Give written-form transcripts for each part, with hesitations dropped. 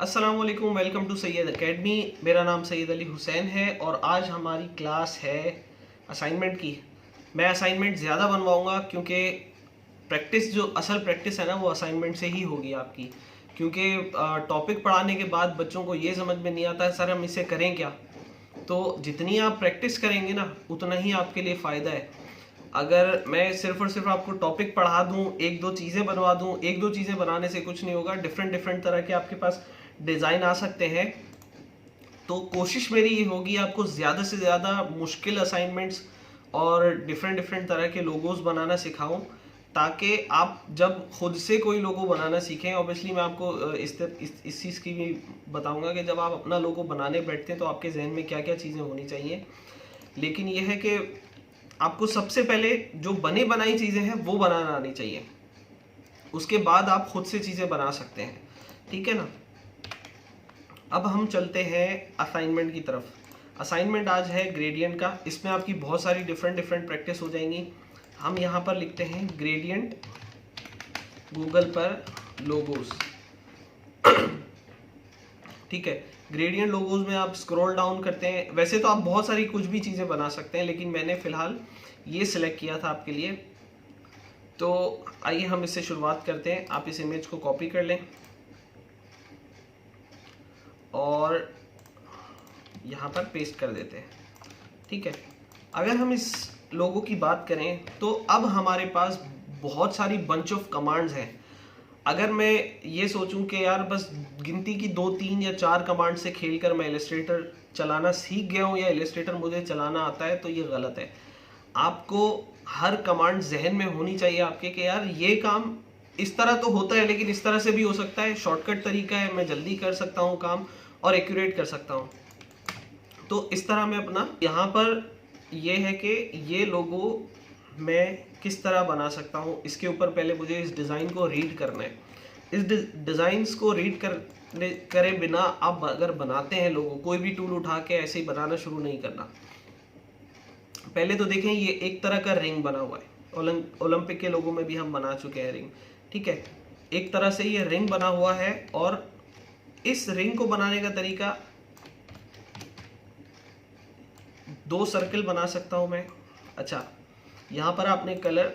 अस्सलाम वालेकुम, welcome to Syed academy. मेरा नाम सैयद अली हुसैन है और आज हमारी क्लास है असाइनमेंट की। मैं असाइनमेंट ज़्यादा बनवाऊंगा क्योंकि प्रैक्टिस जो असल प्रैक्टिस है ना वो असाइनमेंट से ही होगी आपकी। क्योंकि टॉपिक पढ़ाने के बाद बच्चों को ये समझ में नहीं आता सर हम इसे करें क्या। तो जितनी आप प्रैक्टिस करेंगे ना उतना ही आपके लिए फ़ायदा है। अगर मैं सिर्फ और सिर्फ आपको टॉपिक पढ़ा दूं, एक दो चीज़ें बनवा दूं, एक दो चीज़ें बनाने से कुछ नहीं होगा। डिफरेंट डिफरेंट तरह के आपके पास डिज़ाइन आ सकते हैं। तो कोशिश मेरी ये होगी आपको ज़्यादा से ज़्यादा मुश्किल असाइनमेंट्स और डिफरेंट डिफरेंट तरह के लोगोस बनाना सिखाऊं, ताकि आप जब खुद से कोई लोगो बनाना सीखें। ऑब्वियसली मैं आपको इस चीज़ की भी बताऊंगा कि जब आप अपना लोगो बनाने बैठते हैं तो आपके जहन में क्या क्या चीज़ें होनी चाहिए। लेकिन यह है कि आपको सबसे पहले जो बने बनाई चीज़ें हैं वो बनाना आनी चाहिए, उसके बाद आप खुद से चीज़ें बना सकते हैं। ठीक है ना। अब हम चलते हैं असाइनमेंट की तरफ। असाइनमेंट आज है ग्रेडियंट का। इसमें आपकी बहुत सारी डिफरेंट डिफरेंट प्रैक्टिस हो जाएंगी। हम यहाँ पर लिखते हैं ग्रेडियंट गूगल पर लोगोस। ठीक है। ग्रेडियंट लोगोस में आप स्क्रॉल डाउन करते हैं। वैसे तो आप बहुत सारी कुछ भी चीज़ें बना सकते हैं, लेकिन मैंने फ़िलहाल ये सिलेक्ट किया था आपके लिए। तो आइए हम इससे शुरुआत करते हैं। आप इस इमेज को कॉपी कर लें और यहाँ पर पेस्ट कर देते हैं। ठीक है। अगर हम इस लोगो की बात करें तो अब हमारे पास बहुत सारी बंच ऑफ कमांड्स हैं। अगर मैं ये सोचूं कि यार बस गिनती की 2, 3 या 4 कमांड से खेलकर मैं इलस्ट्रेटर चलाना सीख गया हूँ या इलस्ट्रेटर मुझे चलाना आता है, तो ये गलत है। आपको हर कमांड जहन में होनी चाहिए आपके कि यार ये काम इस तरह तो होता है लेकिन इस तरह से भी हो सकता है। शॉर्टकट तरीका है, मैं जल्दी कर सकता हूँ काम और एक्यूरेट कर सकता हूँ। तो इस तरह मैं अपना यहाँ पर ये है कि ये लोगो मैं किस तरह बना सकता हूँ, इसके ऊपर पहले मुझे इस डिज़ाइन को रीड करना है। इस डिज़ाइंस को रीड करे बिना आप अगर बनाते हैं लोगो, कोई भी टूल उठा के ऐसे ही बनाना शुरू नहीं करना। पहले तो देखें ये एक तरह का रिंग बना हुआ है। ओलंपिक के लोगों में भी हम बना चुके हैं रिंग। ठीक है। एक तरह से ये रिंग बना हुआ है और इस रिंग को बनाने का तरीका 2 सर्कल बना सकता हूं मैं। अच्छा, यहाँ पर आपने कलर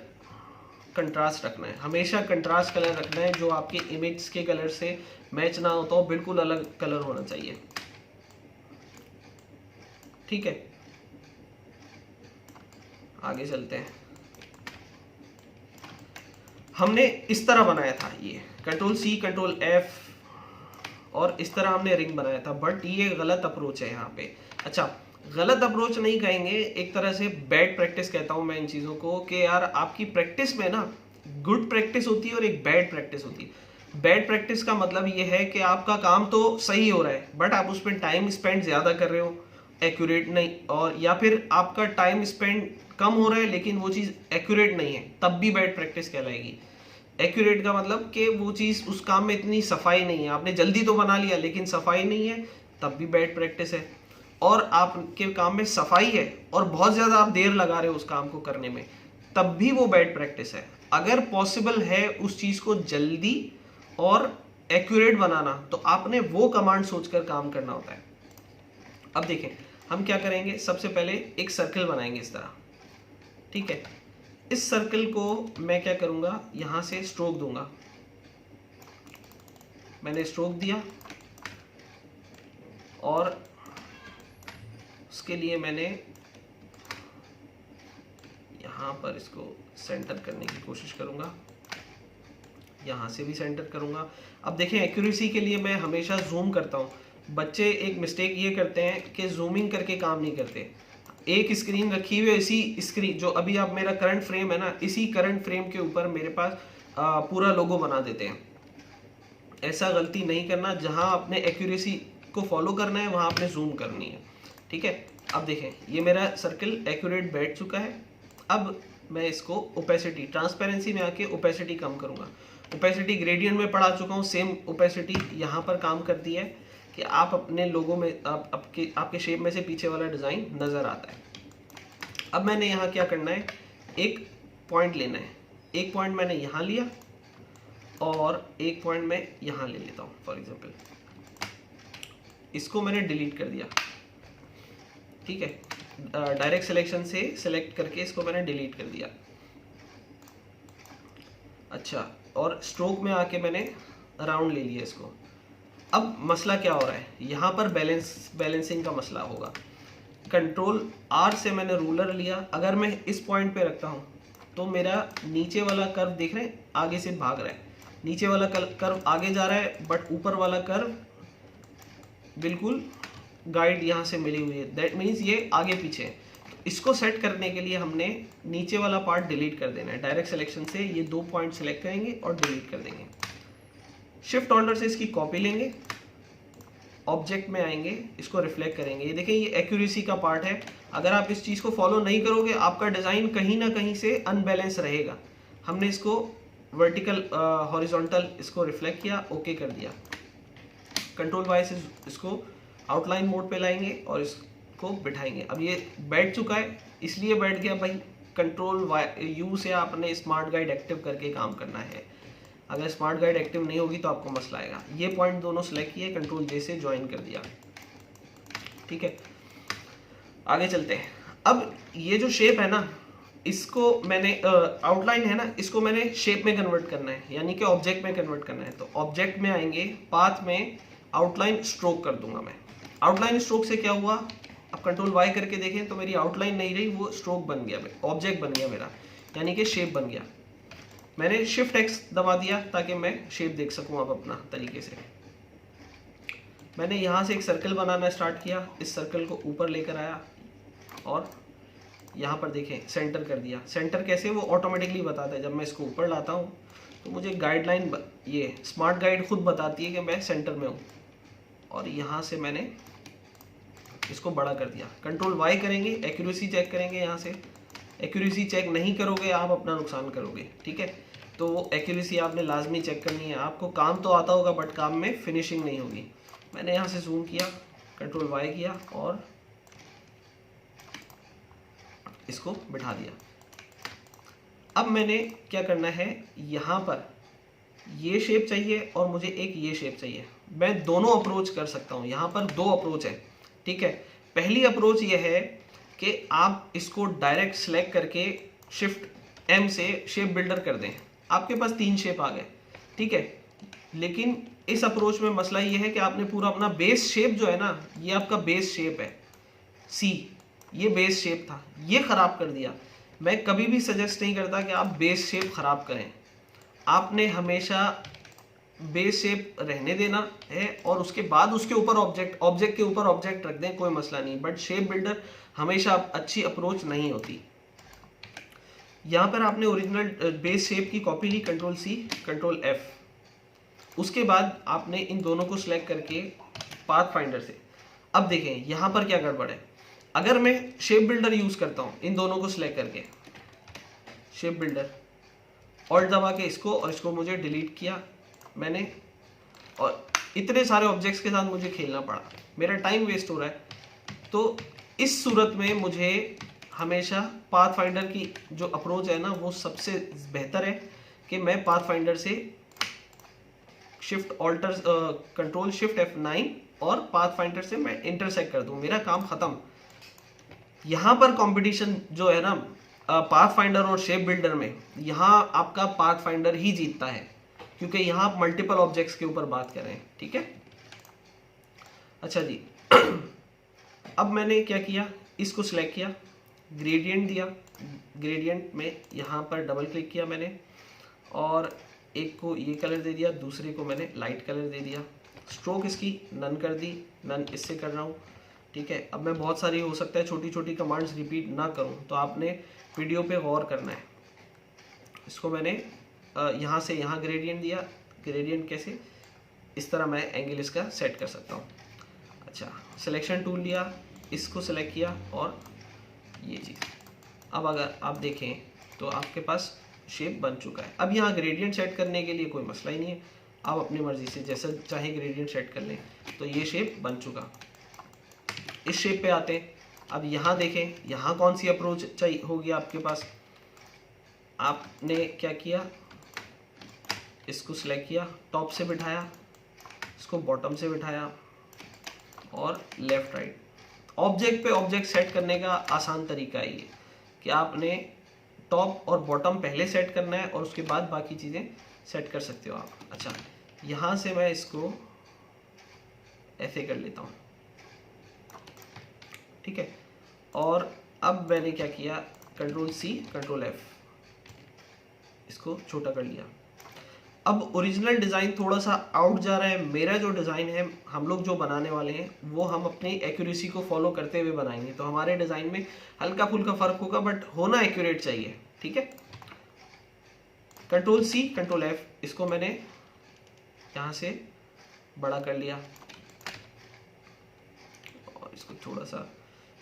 कंट्रास्ट रखना है। हमेशा कंट्रास्ट कलर रखना है, जो आपके इमेज के कलर से मैच ना होता हो, बिल्कुल अलग कलर होना चाहिए। ठीक है। आगे चलते हैं। हमने इस तरह बनाया था, ये Ctrl+C Ctrl+F और इस तरह हमने रिंग बनाया था, बट ये गलत अप्रोच है यहाँ पे। अच्छा, गलत अप्रोच नहीं कहेंगे, एक तरह से बैड प्रैक्टिस कहता हूँ मैं इन चीज़ों को, कि यार आपकी प्रैक्टिस में ना गुड प्रैक्टिस होती है और एक बैड प्रैक्टिस होती है। बैड प्रैक्टिस का मतलब ये है कि आपका काम तो सही हो रहा है बट आप उस पर टाइम स्पेंड ज़्यादा कर रहे हो, एक्यूरेट नहीं, और या फिर आपका टाइम स्पेंड कम हो रहा है लेकिन वो चीज़ एक्यूरेट नहीं है, तब भी बैड प्रैक्टिस कहलाएगी। एक्यूरेट का मतलब कि वो चीज़ उस काम में इतनी सफाई नहीं है, आपने जल्दी तो बना लिया लेकिन सफाई नहीं है, तब भी बैड प्रैक्टिस है। और आपके काम में सफाई है और बहुत ज़्यादा आप देर लगा रहे हो उस काम को करने में, तब भी वो बैड प्रैक्टिस है। अगर पॉसिबल है उस चीज़ को जल्दी और एक्यूरेट बनाना, तो आपने वो कमांड सोचकर काम करना होता है। अब देखें हम क्या करेंगे। सबसे पहले एक सर्कल बनाएंगे इस तरह। ठीक है। इस सर्कल को मैं क्या करूंगा, यहां से स्ट्रोक दूंगा। मैंने स्ट्रोक दिया और उसके लिए मैंने यहाँ पर इसको सेंटर करने की कोशिश करूँगा, यहाँ से भी सेंटर करूँगा। अब देखें एक्यूरेसी के लिए मैं हमेशा जूम करता हूँ। बच्चे एक मिस्टेक ये करते हैं कि जूमिंग करके काम नहीं करते। एक स्क्रीन रखी हुई है, इसी स्क्रीन जो अभी आप मेरा करंट फ्रेम है ना, इसी करंट फ्रेम के ऊपर मेरे पास पूरा लोगो बना देते हैं। ऐसा गलती नहीं करना। जहाँ आपने एक्यूरेसी को फॉलो करना है वहाँ आपने जूम करनी है। ठीक है। अब देखें ये मेरा सर्कल एक्यूरेट बैठ चुका है। अब मैं इसको ओपेसिटी, ट्रांसपेरेंसी में आके ओपेसिटी कम करूँगा। ओपेसिटी ग्रेडियंट में पढ़ा चुका हूँ, सेम ओपेसिटी यहाँ पर काम करती है कि आप अपने लोगों में आपके शेप में से पीछे वाला डिज़ाइन नज़र आता है। अब मैंने यहाँ क्या करना है, एक पॉइंट लेना है। एक पॉइंट मैंने यहाँ लिया और एक पॉइंट मैं यहाँ ले लेता हूँ फॉर एग्जांपल। इसको मैंने डिलीट कर दिया, ठीक है। डायरेक्ट सिलेक्शन से सिलेक्ट करके इसको मैंने डिलीट कर दिया। अच्छा, और स्ट्रोक में आके मैंने राउंड ले लिया इसको। अब मसला क्या हो रहा है, यहाँ पर बैलेंसिंग का मसला होगा। कंट्रोल आर से मैंने रूलर लिया, अगर मैं इस पॉइंट पे रखता हूँ तो मेरा नीचे वाला कर्व देख रहे हैं आगे से भाग रहा है, नीचे वाला कर्व आगे जा रहा है, बट ऊपर वाला कर्व बिल्कुल गाइड यहाँ से मिली हुई है, दैट मीन्स ये आगे पीछे है। तो इसको सेट करने के लिए हमने नीचे वाला पार्ट डिलीट कर देना है। डायरेक्ट सिलेक्शन से ये 2 पॉइंट सेलेक्ट करेंगे और डिलीट कर देंगे। शिफ्ट ऑल्टर से इसकी कॉपी लेंगे, ऑब्जेक्ट में आएंगे, इसको रिफ्लेक्ट करेंगे। ये देखें, ये एक्यूरेसी का पार्ट है। अगर आप इस चीज़ को फॉलो नहीं करोगे आपका डिज़ाइन कहीं ना कहीं से अनबैलेंस रहेगा। हमने इसको वर्टिकल हॉरिजॉन्टल इसको रिफ्लेक्ट किया, ओके कर दिया। कंट्रोल वाई से इसको आउटलाइन मोड पे लाएंगे और इसको बिठाएंगे। अब ये बैठ चुका है, इसलिए बैठ गया भाई। कंट्रोल यू से आपने स्मार्ट गाइड एक्टिव करके काम करना है। अगर स्मार्ट गाइड एक्टिव नहीं होगी तो आपको मसला आएगा। ये पॉइंट दोनों सेलेक्ट किए, कंट्रोल जे से ज्वाइन कर दिया, ठीक है। आगे चलते हैं। अब ये जो शेप है ना, इसको मैंने आउटलाइन है ना, इसको मैंने शेप में कन्वर्ट करना है, यानी कि ऑब्जेक्ट में कन्वर्ट करना है। तो ऑब्जेक्ट में आएंगे, पाथ में आउटलाइन स्ट्रोक कर दूंगा मैं। आउटलाइन स्ट्रोक से क्या हुआ, अब कंट्रोल वाई करके देखें तो मेरी आउटलाइन नहीं रही, वो स्ट्रोक बन गया, ऑब्जेक्ट बन गया मेरा, यानी कि शेप बन गया। मैंने शिफ्ट एक्स दबा दिया ताकि मैं शेप देख सकूं अब अपना तरीके से। मैंने यहाँ से एक सर्कल बनाना स्टार्ट किया, इस सर्कल को ऊपर लेकर आया और यहाँ पर देखें सेंटर कर दिया। सेंटर कैसे, वो ऑटोमेटिकली बताता है। जब मैं इसको ऊपर लाता हूँ तो मुझे गाइडलाइन, ये स्मार्ट गाइड खुद बताती है कि मैं सेंटर में हूँ। और यहाँ से मैंने इसको बड़ा कर दिया। कंट्रोल वाई करेंगे, एक्यूरेसी चेक करेंगे। यहाँ से एक्यूरेसी चेक नहीं करोगे आप अपना नुकसान करोगे, ठीक है। तो वो एक्यूरेसी आपने लाजमी चेक करनी है। आपको काम तो आता होगा बट काम में फिनिशिंग नहीं होगी। मैंने यहाँ से जूम किया, कंट्रोल वाई किया और इसको बिठा दिया। अब मैंने क्या करना है, यहाँ पर ये शेप चाहिए और मुझे एक ये शेप चाहिए। मैं दोनों अप्रोच कर सकता हूँ। यहाँ पर 2 अप्रोच है, ठीक है। पहली अप्रोच ये है कि आप इसको डायरेक्ट सेलेक्ट करके शिफ्ट एम से शेप बिल्डर कर दें, आपके पास 3 शेप आ गए, ठीक है। लेकिन इस अप्रोच में मसला ये है कि आपने पूरा अपना बेस शेप जो है ना, ये आपका बेस शेप है सी, ये बेस शेप था, ये ख़राब कर दिया। मैं कभी भी सजेस्ट नहीं करता कि आप बेस शेप ख़राब करें। आपने हमेशा बेस शेप रहने देना है और उसके बाद उसके ऊपर ऑब्जेक्ट के ऊपर ऑब्जेक्ट रख दें, कोई मसला नहीं। बट शेप बिल्डर हमेशा अच्छी अप्रोच नहीं होती। यहाँ पर आपने ओरिजिनल बेस शेप की कॉपी ली, कंट्रोल सी कंट्रोल एफ। उसके बाद आपने इन दोनों को सिलेक्ट करके पाथ फाइंडर से, अब देखें यहाँ पर क्या गड़बड़ है। अगर मैं शेप बिल्डर यूज करता हूँ, इन दोनों को सिलेक्ट करके शेप बिल्डर ऑल्ट दबा के इसको, और इसको मुझे डिलीट किया मैंने, और इतने सारे ऑब्जेक्ट्स के साथ मुझे खेलना पड़ा, मेरा टाइम वेस्ट हो रहा है। तो इस सूरत में मुझे हमेशा पाथ फाइंडर की जो अप्रोच है ना, वो सबसे बेहतर है कि मैं पाथ फाइंडर से shift alter control shift F9 और पाथ फाइंडर से मैं इंटरसेक्ट कर दूं, मेरा काम खत्म। यहाँ पर कंपटीशन जो है ना पाथ फाइंडर और शेप बिल्डर में, यहाँ आपका पाथ फाइंडर ही जीतता है, क्योंकि यहाँ आप मल्टीपल ऑब्जेक्ट्स के ऊपर बात कर रहे हैं, ठीक है। अच्छा जी, अब मैंने क्या किया, इसको सिलेक्ट किया, ग्रेडियंट दिया, ग्रेडियंट में यहाँ पर डबल क्लिक किया मैंने, और एक को ये कलर दे दिया, दूसरे को मैंने लाइट कलर दे दिया। स्ट्रोक इसकी नन कर दी, नन इससे कर रहा हूँ, ठीक है। अब मैं बहुत सारी हो सकता है छोटी छोटी कमांड्स रिपीट ना करूँ, तो आपने वीडियो पे गौर करना है। इसको मैंने यहाँ से यहाँ ग्रेडियंट दिया, ग्रेडियंट कैसे, इस तरह मैं एंगल इसका सेट कर सकता हूँ। अच्छा, सिलेक्शन टूल लिया, इसको सेलेक्ट किया और ये चीज़। अब अगर आप देखें तो आपके पास शेप बन चुका है। अब यहाँ ग्रेडियंट सेट करने के लिए कोई मसला ही नहीं है, आप अपनी मर्जी से जैसा चाहे ग्रेडियंट सेट कर लें। तो ये शेप बन चुका। इस शेप पे आते हैं। अब यहाँ देखें, यहाँ कौन सी अप्रोच चाहिए होगी आपके पास। आपने क्या किया, इसको सिलेक्ट किया, टॉप से बिठाया, इसको बॉटम से बिठाया, और लेफ्ट राइट। ऑब्जेक्ट पे ऑब्जेक्ट सेट करने का आसान तरीका है ये कि आपने टॉप और बॉटम पहले सेट करना है और उसके बाद बाकी चीज़ें सेट कर सकते हो आप। अच्छा, यहाँ से मैं इसको ऐसे कर लेता हूँ, ठीक है। और अब मैंने क्या किया, कंट्रोल सी कंट्रोल एफ, इसको छोटा कर लिया। अब ओरिजिनल डिज़ाइन थोड़ा सा आउट जा रहा है। मेरा जो डिज़ाइन है, हम लोग जो बनाने वाले हैं वो हम अपनी एक्यूरेसी को फॉलो करते हुए बनाएंगे, तो हमारे डिज़ाइन में हल्का फुल्का फ़र्क होगा बट होना एक्यूरेट चाहिए, ठीक है। कंट्रोल सी कंट्रोल एफ, इसको मैंने यहाँ से बड़ा कर लिया और इसको थोड़ा सा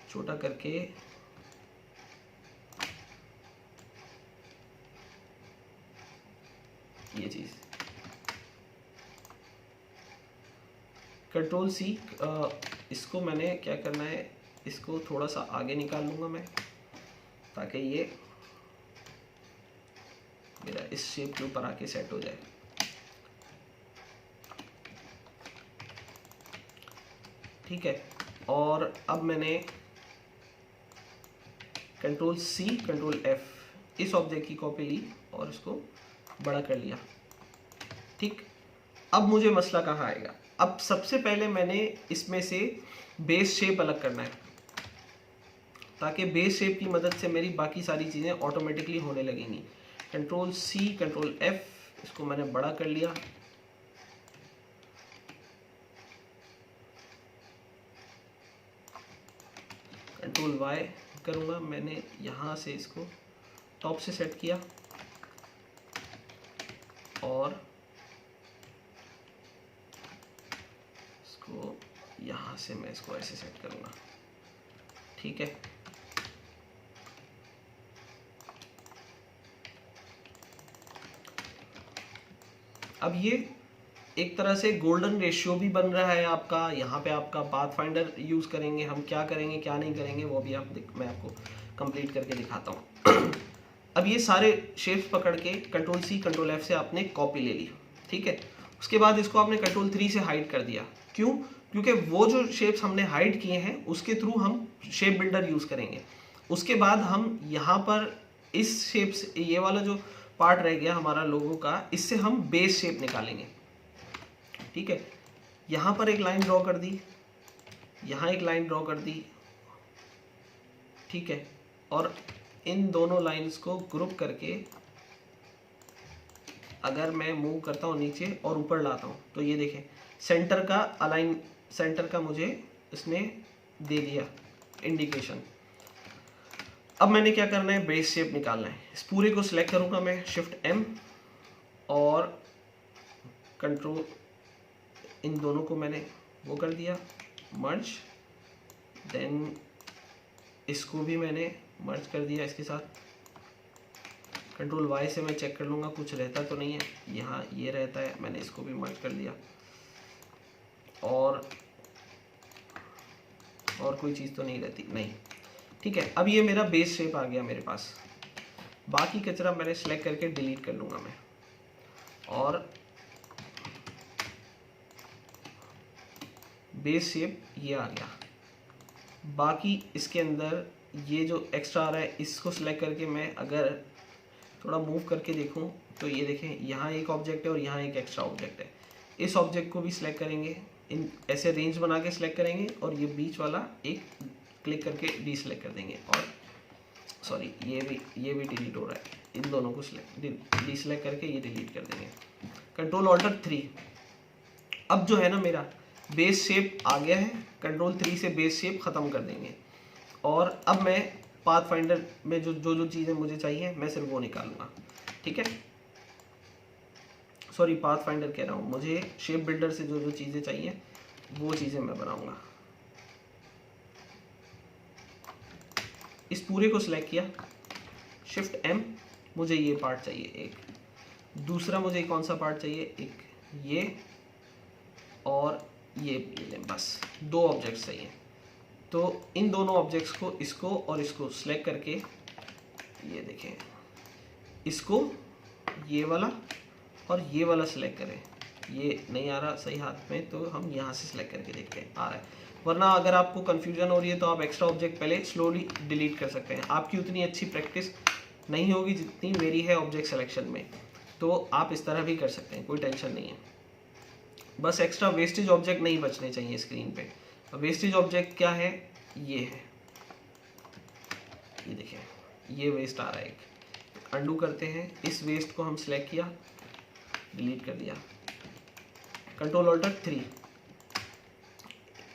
छोटा करके ये चीज़, कंट्रोल सी, इसको मैंने क्या करना है, इसको थोड़ा सा आगे निकाल लूँगा मैं ताकि ये मेरा इस शेप के ऊपर आके सेट हो जाए। ठीक है, और अब मैंने कंट्रोल सी कंट्रोल एफ इस ऑब्जेक्ट की कॉपी ली और इसको बड़ा कर लिया। ठीक, अब मुझे मसला कहाँ आएगा। अब सबसे पहले मैंने इसमें से बेस शेप अलग करना है ताकि बेस शेप की मदद से मेरी बाकी सारी चीज़ें ऑटोमेटिकली होने लगेंगी। कंट्रोल सी कंट्रोल एफ, इसको मैंने बड़ा कर लिया। कंट्रोल वाई करूँगा, मैंने यहाँ से इसको टॉप से सेट किया और इसको यहाँ से मैं इसको ऐसे सेट करूँगा। ठीक है, अब ये एक तरह से गोल्डन रेशियो भी बन रहा है आपका। यहाँ पे आपका पाथ फाइंडर यूज़ करेंगे हम, क्या करेंगे क्या नहीं करेंगे वो भी मैं आपको कंप्लीट करके दिखाता हूँ। अब ये सारे शेप्स पकड़ के कंट्रोल सी कंट्रोल एफ से आपने कॉपी ले ली, ठीक है। उसके बाद इसको आपने कंट्रोल 3 से हाइड कर दिया। क्यों? क्योंकि वो जो शेप्स हमने हाइड किए हैं उसके थ्रू हम शेप बिल्डर यूज़ करेंगे। उसके बाद हम यहाँ पर इस शेप से, ये वाला जो पार्ट रह गया हमारा लोगो का, इससे हम बेस शेप निकालेंगे। ठीक है, यहाँ पर एक लाइन ड्रॉ कर दी, यहाँ एक लाइन ड्रॉ कर दी, ठीक है। और इन दोनों लाइंस को ग्रुप करके अगर मैं मूव करता हूँ नीचे और ऊपर लाता हूँ तो ये देखें सेंटर का अलाइन, सेंटर का मुझे इसने दे दिया इंडिकेशन। अब मैंने क्या करना है, बेस शेप निकालना है। इस पूरे को सिलेक्ट करूँगा मैं, शिफ्ट एम और कंट्रोल, इन दोनों को मैंने वो कर दिया मर्ज, देन इसको भी मैंने मर्ज कर दिया इसके साथ। कंट्रोल वाई से मैं चेक कर लूँगा कुछ रहता तो नहीं है, यहाँ ये रहता है, मैंने इसको भी मर्ज कर दिया। और कोई चीज़ तो नहीं रहती, नहीं। ठीक है, अब ये मेरा बेस शेप आ गया मेरे पास। बाकी कचरा मैंने सेलेक्ट करके डिलीट कर लूँगा मैं, और बेस शेप ये आ गया। बाकी इसके अंदर ये जो एक्स्ट्रा आ रहा है इसको सिलेक्ट करके मैं अगर थोड़ा मूव करके देखूं तो ये देखें यहाँ एक ऑब्जेक्ट है और यहाँ एक एक्स्ट्रा ऑब्जेक्ट है। इस ऑब्जेक्ट को भी सिलेक्ट करेंगे, इन ऐसे रेंज बना के सिलेक्ट करेंगे और ये बीच वाला एक क्लिक करके डी सिलेक्ट कर देंगे। और सॉरी, ये भी डिलीट हो रहा है, इन दोनों को डी सिलेक्ट करके ये डिलीट कर देंगे। Control alter 3। अब जो है ना मेरा बेस शेप आ गया है, कंट्रोल 3 से बेस शेप ख़त्म कर देंगे। और अब मैं पाथ फाइंडर में जो चीज़ें मुझे चाहिए मैं सिर्फ वो निकालूंगा। ठीक है, सॉरी पाथ फाइंडर कह रहा हूँ, मुझे शेप बिल्डर से जो चीज़ें चाहिए वो चीज़ें मैं बनाऊंगा। इस पूरे को सिलेक्ट किया, शिफ्ट एम, मुझे ये पार्ट चाहिए एक, दूसरा मुझे कौन सा पार्ट चाहिए, एक ये और ये बस 2 ऑब्जेक्ट्स चाहिए। तो इन दोनों ऑब्जेक्ट्स को, इसको और इसको सिलेक्ट करके ये देखें, इसको ये वाला और ये वाला सिलेक्ट करें। ये नहीं आ रहा सही हाथ में तो हम यहाँ से सिलेक्ट करके देखते हैं आ रहा है। वरना अगर आपको कन्फ्यूजन हो रही है तो आप एक्स्ट्रा ऑब्जेक्ट पहले स्लोली डिलीट कर सकते हैं। आपकी उतनी अच्छी प्रैक्टिस नहीं होगी जितनी मेरी है ऑब्जेक्ट सिलेक्शन में, तो आप इस तरह भी कर सकते हैं, कोई टेंशन नहीं है। बस एक्स्ट्रा वेस्टेज ऑब्जेक्ट नहीं बचने चाहिए स्क्रीन पे। वेस्टेज ऑब्जेक्ट क्या है, ये है, ये देखिए ये वेस्ट आ रहा है एक। अंडू करते हैं, इस वेस्ट को हम सिलेक्ट किया, डिलीट कर दिया, Ctrl+Alt+3,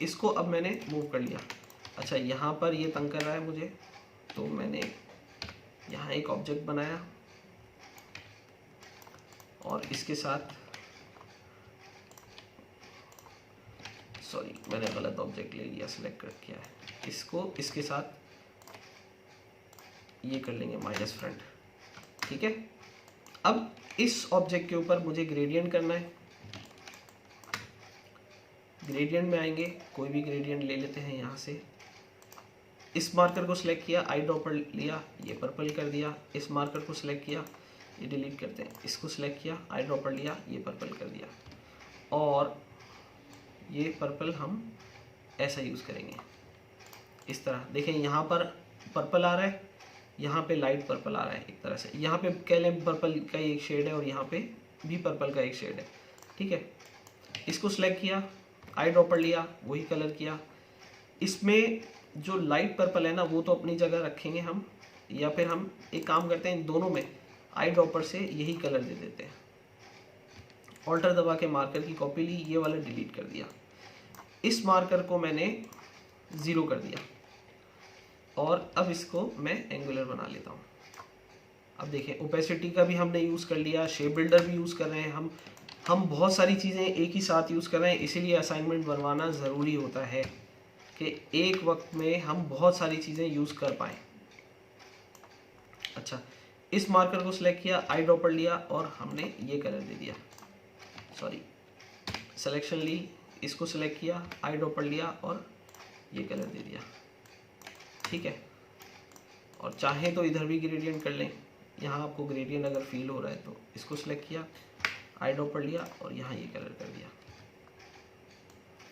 इसको अब मैंने मूव कर लिया। अच्छा यहाँ पर ये तंग कर रहा है मुझे, तो मैंने यहाँ एक ऑब्जेक्ट बनाया और इसके साथ, सॉरी मैंने गलत ऑब्जेक्ट ले लिया, सिलेक्ट कर किया है, इसको इसके साथ ये कर लेंगे माइनस फ्रंट, ठीक है। अब इस ऑब्जेक्ट के ऊपर मुझे ग्रेडियंट करना है। ग्रेडियंट में आएंगे, कोई भी ग्रेडियंट ले लेते हैं यहाँ से। इस मार्कर को सिलेक्ट किया, आई ड्रॉपर लिया, ये पर्पल कर दिया। इस मार्कर को सिलेक्ट किया, ये डिलीट करते हैं, इसको सिलेक्ट किया, आई ड्रॉपर लिया, ये पर्पल कर दिया। और ये पर्पल हम ऐसा यूज़ करेंगे इस तरह। देखें यहाँ पर पर्पल आ रहा है, यहाँ पे लाइट पर्पल आ रहा है एक तरह से। यहाँ पे कह लें पर्पल का एक शेड है और यहाँ पे भी पर्पल का एक शेड है, ठीक है। इसको सिलेक्ट किया, आई ड्रॉपर लिया, वही कलर किया। इसमें जो लाइट पर्पल है ना वो तो अपनी जगह रखेंगे हम, या फिर हम एक काम करते हैं, इन दोनों में आई ड्रॉपर से यही कलर दे देते हैं। ऑल्टर दबा के मार्कर की कॉपी ली, ये वाला डिलीट कर दिया। इस मार्कर को मैंने 0 कर दिया और अब इसको मैं एंगुलर बना लेता हूँ। अब देखें ओपेसिटी का भी हमने यूज़ कर लिया, शेप बिल्डर भी यूज़ कर रहे हैं हम बहुत सारी चीज़ें एक ही साथ यूज़ कर रहे हैं। इसीलिए असाइनमेंट बनवाना ज़रूरी होता है कि एक वक्त में हम बहुत सारी चीज़ें यूज़ कर पाएँ। अच्छा इस मार्कर को सिलेक्ट किया, आई ड्रॉपर लिया और हमने ये कलर दे दिया, सॉरी सिलेक्शन ली, इसको सिलेक्ट किया, आई ड्रॉपर लिया और ये कलर दे दिया, ठीक है। और चाहे तो इधर भी ग्रेडियंट कर लें, यहाँ आपको ग्रेडियंट अगर फील हो रहा है तो इसको सिलेक्ट किया, आई ड्रॉपर लिया और यहाँ ये कलर कर दिया,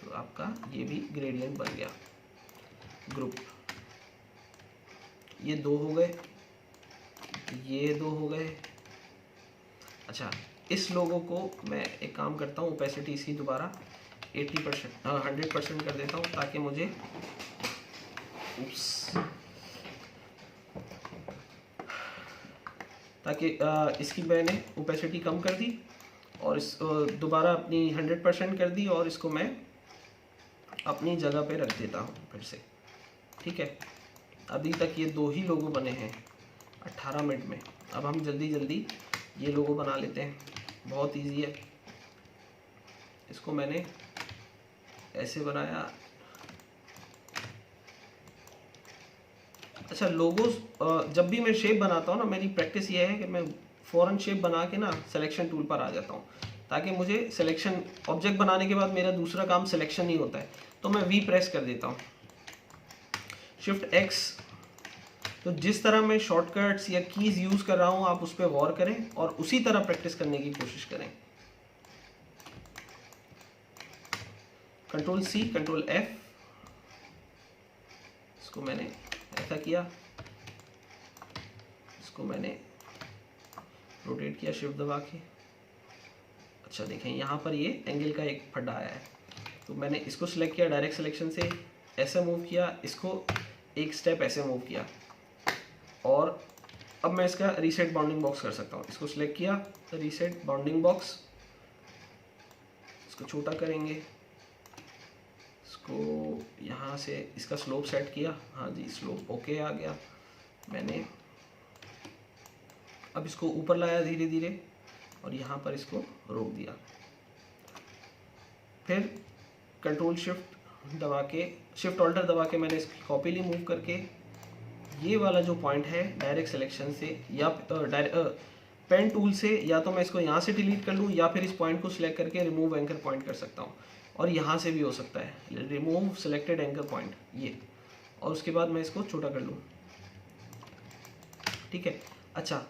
तो आपका ये भी ग्रेडियंट बन गया। ग्रुप ये 2 हो गए, ये 2 हो गए। अच्छा इस लोगों को मैं एक काम करता हूँ, ओपेसिटी इसकी दोबारा 80% 100% कर देता हूँ ताकि मुझे ताकि इसकी मैंने ओपेसिटी कम कर दी और इस दोबारा अपनी 100% कर दी और इसको मैं अपनी जगह पे रख देता हूँ फिर से, ठीक है। अभी तक ये 2 ही लोगो बने हैं 18 मिनट में। अब हम जल्दी जल्दी ये लोगो बना लेते हैं, बहुत इजी है। इसको मैंने ऐसे बनाया। अच्छा लोगोस जब भी मैं शेप बनाता हूँ ना, मेरी प्रैक्टिस ये है कि मैं फ़ौरन शेप बना के ना सिलेक्शन टूल पर आ जाता हूँ, ताकि मुझे सिलेक्शन ऑब्जेक्ट बनाने के बाद मेरा दूसरा काम सिलेक्शन ही होता है। तो मैं वी प्रेस कर देता हूँ, शिफ्ट एक्स। तो जिस तरह मैं शॉर्टकट्स या कीज़ यूज़ कर रहा हूँ आप उस पर गौर करें और उसी तरह प्रैक्टिस करने की कोशिश करें। कंट्रोल सी, कंट्रोल एफ, इसको मैंने ऐसा किया, इसको मैंने रोटेट किया शिफ्ट दबा के। अच्छा देखें यहाँ पर ये एंगल का एक फड्डा आया है, तो मैंने इसको सिलेक्ट किया, डायरेक्ट सिलेक्शन से ऐसे मूव किया, इसको एक स्टेप ऐसे मूव किया और अब मैं इसका रीसेट बाउंडिंग बॉक्स कर सकता हूँ। इसको सिलेक्ट किया, रीसेट बाउंडिंग बॉक्स, इसको छोटा करेंगे, इसको यहाँ से इसका स्लोप सेट किया, हाँ जी स्लोप ओके आ गया। मैंने अब इसको ऊपर लाया धीरे धीरे और यहाँ पर इसको रोक दिया। फिर कंट्रोल शिफ्ट दबा के, शिफ्ट ऑल्टर दबा के मैंने इसकी कॉपी ली, मूव करके ये वाला जो पॉइंट है डायरेक्ट सिलेक्शन से या पेन टूल से, या तो मैं इसको यहाँ से डिलीट कर लूँ या फिर इस पॉइंट को सिलेक्ट करके रिमूव एंकर पॉइंट कर सकता हूँ। और यहाँ से भी हो सकता है, रिमूव सिलेक्टेड एंकर पॉइंट ये, और उसके बाद मैं इसको छोटा कर लूँ, ठीक है। अच्छा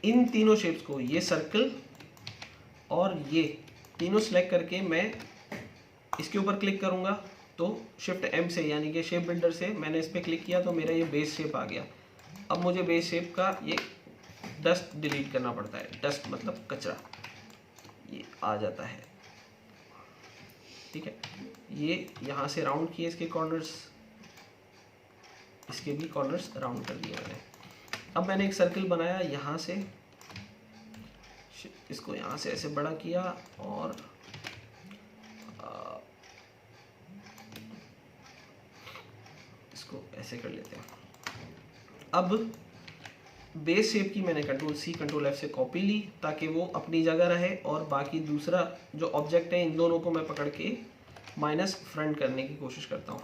इन तीनों शेप्स को, ये सर्कल और ये तीनों सिलेक्ट करके मैं इसके ऊपर क्लिक करूँगा तो शिफ्ट एम से यानी कि शेप बिल्डर से मैंने इस पर क्लिक किया तो मेरा ये बेस शेप आ गया। अब मुझे बेस शेप का ये डस्ट डिलीट करना पड़ता है, डस्ट मतलब कचरा, ये आ जाता है। ठीक है, ये यहाँ से राउंड किए इसके कॉर्नर्स, इसके भी कॉर्नर्स राउंड कर दिए मैंने। अब मैंने एक सर्कल बनाया यहाँ से, इसको यहाँ से ऐसे बड़ा किया और इसको ऐसे कर लेते हैं। अब बेस शेप की मैंने कंट्रोल सी कंट्रोल एफ से कॉपी ली ताकि वो अपनी जगह रहे, और बाकी दूसरा जो ऑब्जेक्ट है इन दोनों को मैं पकड़ के माइनस फ्रंट करने की कोशिश करता हूँ।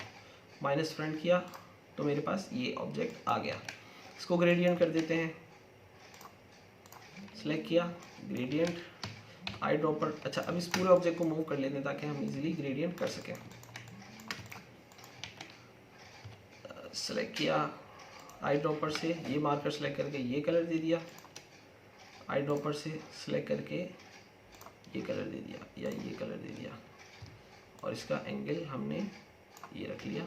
माइनस फ्रंट किया तो मेरे पास ये ऑब्जेक्ट आ गया। इसको ग्रेडियंट कर देते हैं, सेलेक्ट किया ग्रेडियंट आई ड्रॉपर। अच्छा, अब इस पूरे ऑब्जेक्ट को मूव कर लेते हैं ताकि हम इजीली ग्रेडियंट कर सकें। सेलेक्ट किया आई ड्रॉपर से, ये मार्कर सेलेक्ट करके ये कलर दे दिया, आई ड्रॉपर से सेलेक्ट करके ये कलर दे दिया या ये कलर दे दिया, और इसका एंगल हमने ये रख लिया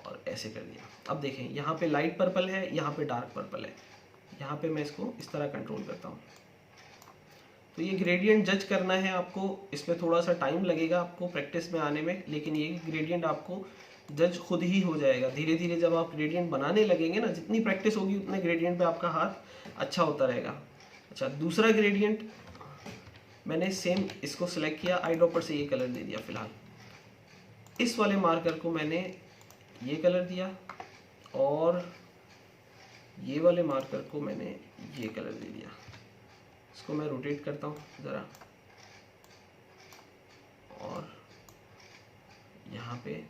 और ऐसे कर दिया। अब देखें यहाँ पे लाइट पर्पल है, यहाँ पे डार्क पर्पल है, यहाँ पे मैं इसको इस तरह कंट्रोल करता हूँ। तो ये ग्रेडियंट जज करना है आपको, इसमें थोड़ा सा टाइम लगेगा आपको प्रैक्टिस में आने में, लेकिन ये ग्रेडियंट आपको जज खुद ही हो जाएगा। धीरे धीरे जब आप ग्रेडियंट बनाने लगेंगे ना, जितनी प्रैक्टिस होगी उतने ग्रेडियंट पे आपका हाथ अच्छा होता रहेगा। अच्छा, दूसरा ग्रेडियंट मैंने सेम इसको सिलेक्ट किया, आई ड्रॉपर से ये कलर दे दिया। फिलहाल इस वाले मार्कर को मैंने ये कलर दिया और ये वाले मार्कर को मैंने ये कलर दे दिया। इसको मैं रोटेट करता हूँ ज़रा, और यहाँ पे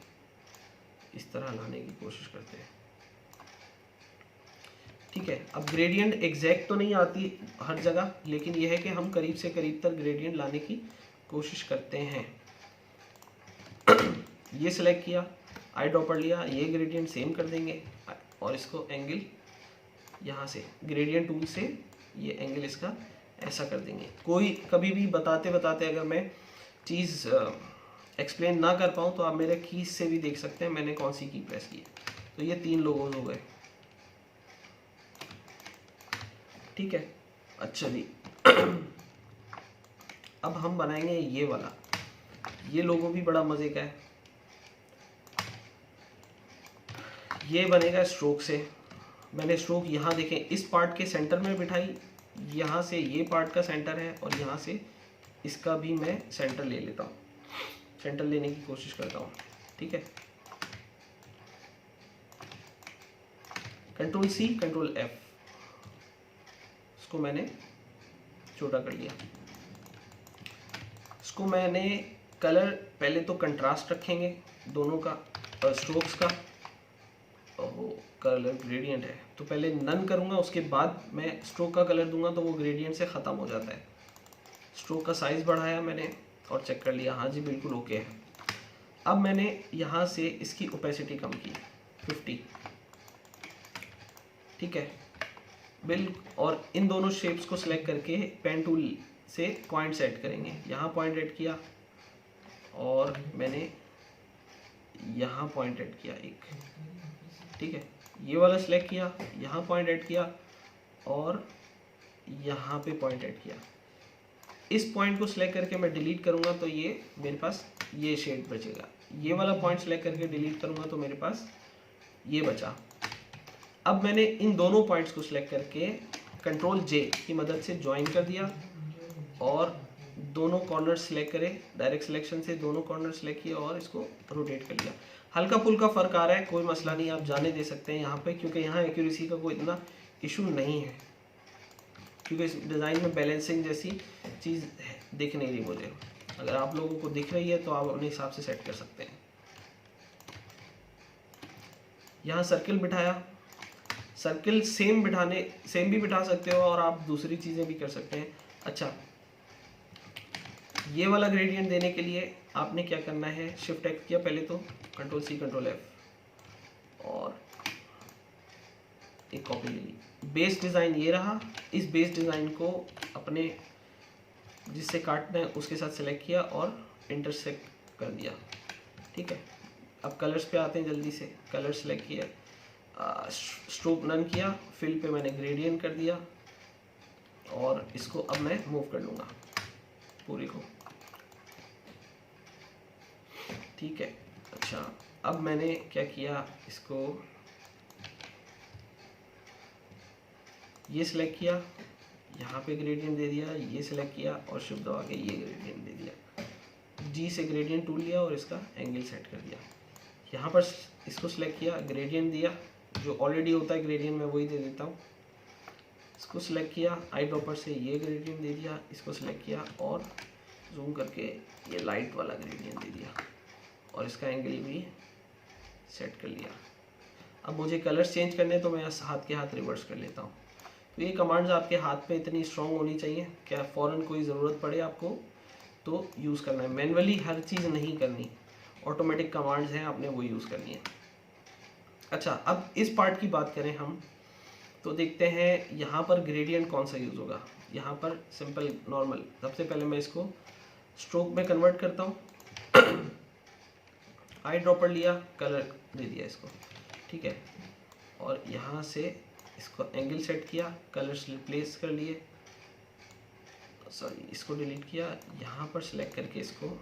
इस तरह लाने की कोशिश करते हैं। ठीक है, अब ग्रेडियंट एग्जैक्ट तो नहीं आती हर जगह, लेकिन यह है कि हम करीब से करीब तक ग्रेडियंट लाने की कोशिश करते हैं। ये सिलेक्ट किया, आई ड्रॉपर लिया, ये ग्रेडियंट सेम कर देंगे और इसको एंगल यहाँ से ग्रेडियंट टूल से ये एंगल इसका ऐसा कर देंगे। कोई कभी भी बताते बताते अगर मैं चीज़ एक्सप्लेन ना कर पाऊँ तो आप मेरे कीज से भी देख सकते हैं मैंने कौन सी की प्रेस की है। तो ये 3 लोगोज हो गए। ठीक है, अच्छा जी। अब हम बनाएंगे ये वाला, ये लोगो भी बड़ा मज़े का है। ये बनेगा स्ट्रोक से। मैंने स्ट्रोक यहाँ देखें इस पार्ट के सेंटर में बिठाई, यहाँ से ये पार्ट का सेंटर है और यहाँ से इसका भी मैं सेंटर ले लेता हूँ, सेंटर लेने की कोशिश करता हूँ। ठीक है, कंट्रोल सी कंट्रोल एफ, इसको मैंने छोटा कर लिया। इसको मैंने कलर पहले तो कंट्रास्ट रखेंगे दोनों का, स्ट्रोक्स का। वो कलर ग्रेडियंट है तो पहले नन करूँगा, उसके बाद मैं स्ट्रोक का कलर दूंगा तो वो ग्रेडियंट से ख़त्म हो जाता है। स्ट्रोक का साइज़ बढ़ाया मैंने और चेक कर लिया, हाँ जी बिल्कुल ओके है। अब मैंने यहाँ से इसकी ओपेसिटी कम की 50। ठीक है, और इन दोनों शेप्स को सिलेक्ट करके पेन टूल से पॉइंट सेट करेंगे। यहाँ पॉइंट ऐड किया और मैंने यहाँ पॉइंट ऐड किया एक। ठीक है, ये वाला सिलेक्ट किया, यहाँ पॉइंट ऐड किया और यहाँ पे पॉइंट ऐड किया। इस पॉइंट को सिलेक्ट करके मैं डिलीट करूँगा तो ये मेरे पास ये शेड बचेगा। ये वाला पॉइंट सिलेक्ट करके डिलीट करूँगा तो मेरे पास ये बचा। अब मैंने इन दोनों पॉइंट्स को सिलेक्ट करके कंट्रोल जे की मदद से ज्वाइन कर दिया और दोनों कॉर्नर सिलेक्ट करे, डायरेक्ट सिलेक्शन से दोनों कॉर्नर सिलेक्ट किया और इसको रोटेट कर लिया। हल्का फुल्का फ़र्क आ रहा है, कोई मसला नहीं, आप जाने दे सकते हैं यहाँ पे, क्योंकि यहाँ एक्यूरेसी का कोई इतना इशू नहीं है, क्योंकि इस डिज़ाइन में बैलेंसिंग जैसी चीज़ दिख नहीं रही मुझे। अगर आप लोगों को दिख रही है तो आप अपने हिसाब से सेट कर सकते हैं। यहाँ सर्किल बिठाया, सर्किल सेम भी बिठा सकते हो और आप दूसरी चीज़ें भी कर सकते हैं। अच्छा, ये वाला ग्रेडियंट देने के लिए आपने क्या करना है, शिफ्ट एक्स किया पहले तो, कंट्रोल सी कंट्रोल एफ और एक कॉपी ले ली। बेस डिज़ाइन ये रहा, इस बेस डिज़ाइन को अपने जिससे काटना है उसके साथ सेलेक्ट किया और इंटरसेक्ट कर दिया। ठीक है, अब कलर्स पे आते हैं जल्दी से। कलर सेलेक्ट किया, स्ट्रोक नन किया, फिल पे मैंने ग्रेडियंट कर दिया और इसको अब मैं मूव कर लूँगा पूरे को। ठीक है, अच्छा अब मैंने क्या किया, इसको ये सिलेक्ट किया, यहाँ पे ग्रेडियंट दे दिया, ये सिलेक्ट किया और शिफ्ट दबा के ये ग्रेडियंट दे दिया। जी से ग्रेडियंट टूल लिया और इसका एंगल सेट कर दिया। यहाँ पर इसको सिलेक्ट किया, ग्रेडियंट दिया, जो ऑलरेडी होता है ग्रेडियंट मैं वही दे देता हूँ। इसको सिलेक्ट किया, आई ड्रॉपर से ये ग्रेडियंट दे दिया, इसको सिलेक्ट किया और जूम करके ये लाइट वाला ग्रेडियंट दे दिया और इसका एंगल भी सेट कर लिया। अब मुझे कलर्स चेंज करने तो मैं हाथ के हाथ रिवर्स कर लेता हूँ। तो ये कमांड्स आपके हाथ पे इतनी स्ट्रॉन्ग होनी चाहिए, क्या फ़ौरन कोई ज़रूरत पड़े आपको तो यूज़ करना है। मैनुअली हर चीज़ नहीं करनी, ऑटोमेटिक कमांड्स हैं, आपने वो यूज़ करनी है। अच्छा, अब इस पार्ट की बात करें हम तो देखते हैं यहाँ पर ग्रेडियंट कौन सा यूज़ होगा। यहाँ पर सिंपल नॉर्मल, सबसे पहले मैं इसको स्ट्रोक में कन्वर्ट करता हूँ। आई ड्रॉपर लिया, कलर दे दिया इसको, ठीक है, और यहाँ से इसको एंगल सेट किया, कलर्स रिप्लेस कर लिए, सॉरी इसको डिलीट किया, यहाँ पर सिलेक्ट करके इसको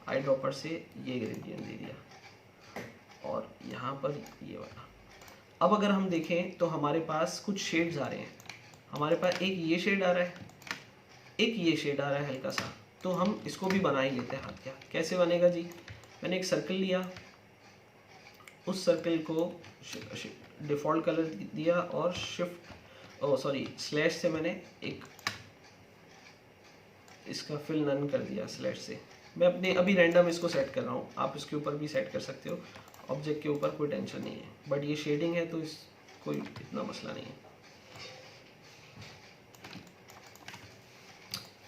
आई ड्रॉपर से ये ग्रेडियंट दे दिया और यहाँ पर ये वाला। अब अगर हम देखें तो हमारे पास कुछ शेड्स आ रहे हैं। हमारे पास एक ये शेड आ रहा है, एक ये शेड आ रहा है हल्का सा, तो हम इसको भी बना ही लेते हैं हाथ क्या। कैसे बनेगा जी, मैंने एक सर्कल लिया, उस सर्कल को डिफ़ॉल्ट कलर दिया और स्लैश से मैंने एक इसका फिल नन कर दिया स्लैश से। मैं अपने अभी रैंडम इसको सेट कर रहा हूँ, आप इसके ऊपर भी सेट कर सकते हो, ऑब्जेक्ट के ऊपर कोई टेंशन नहीं है, बट ये शेडिंग है तो इस कोई इतना मसला नहीं है।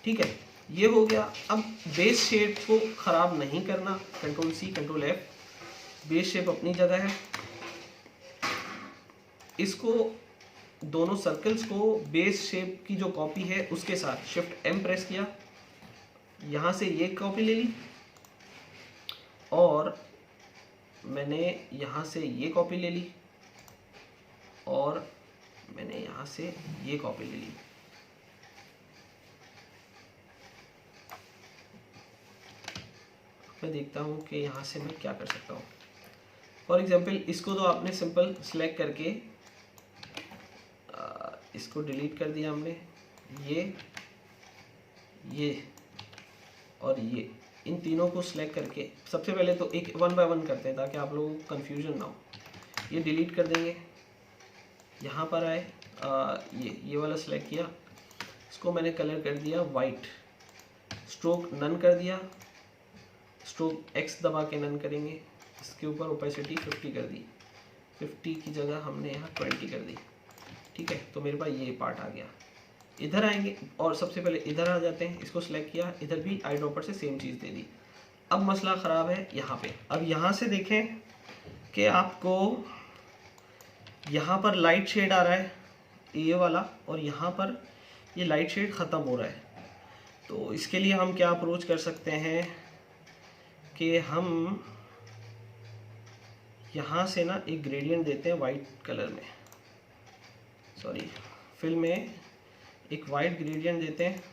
ठीक है, ये हो गया। अब बेस शेप को ख़राब नहीं करना, control C control F, base shape अपनी जगह है। इसको दोनों सर्कल्स को बेस शेप की जो कॉपी है उसके साथ शिफ्ट एम प्रेस किया, यहाँ से ये कॉपी ले ली और मैंने यहाँ से ये कॉपी ले ली और मैंने यहाँ से ये कॉपी ले ली। मैं देखता हूँ कि यहाँ से मैं क्या कर सकता हूँ। फॉर एग्जाम्पल इसको तो आपने सिंपल सेलेक्ट करके इसको डिलीट कर दिया हमने, ये और ये, इन तीनों को सिलेक्ट करके सबसे पहले तो एक वन बाय वन करते हैं ताकि आप लोगों को कन्फ्यूजन ना हो। ये डिलीट कर देंगे, यहाँ पर आए, ये वाला सिलेक्ट किया, इसको मैंने कलर कर दिया वाइट, स्ट्रोक नन कर दिया, स्ट्रोक एक्स दबा के नन करेंगे, इसके ऊपर ओपेसिटी 50 कर दी, 50 की जगह हमने यहाँ 20 कर दी। ठीक है, तो मेरे पास ये पार्ट आ गया। इधर आएंगे और सबसे पहले इधर आ जाते हैं, इसको सिलेक्ट किया, इधर भी आई ड्रॉपर से सेम चीज़ दे दी। अब मसला ख़राब है यहाँ पे। अब यहाँ से देखें कि आपको यहाँ पर लाइट शेड आ रहा है ये वाला और यहाँ पर ये लाइट शेड ख़त्म हो रहा है। तो इसके लिए हम क्या अप्रोच कर सकते हैं कि हम यहाँ से ना एक ग्रेडियंट देते हैं वाइट कलर में, सॉरी फिल में एक वाइट ग्रेडियंट देते हैं,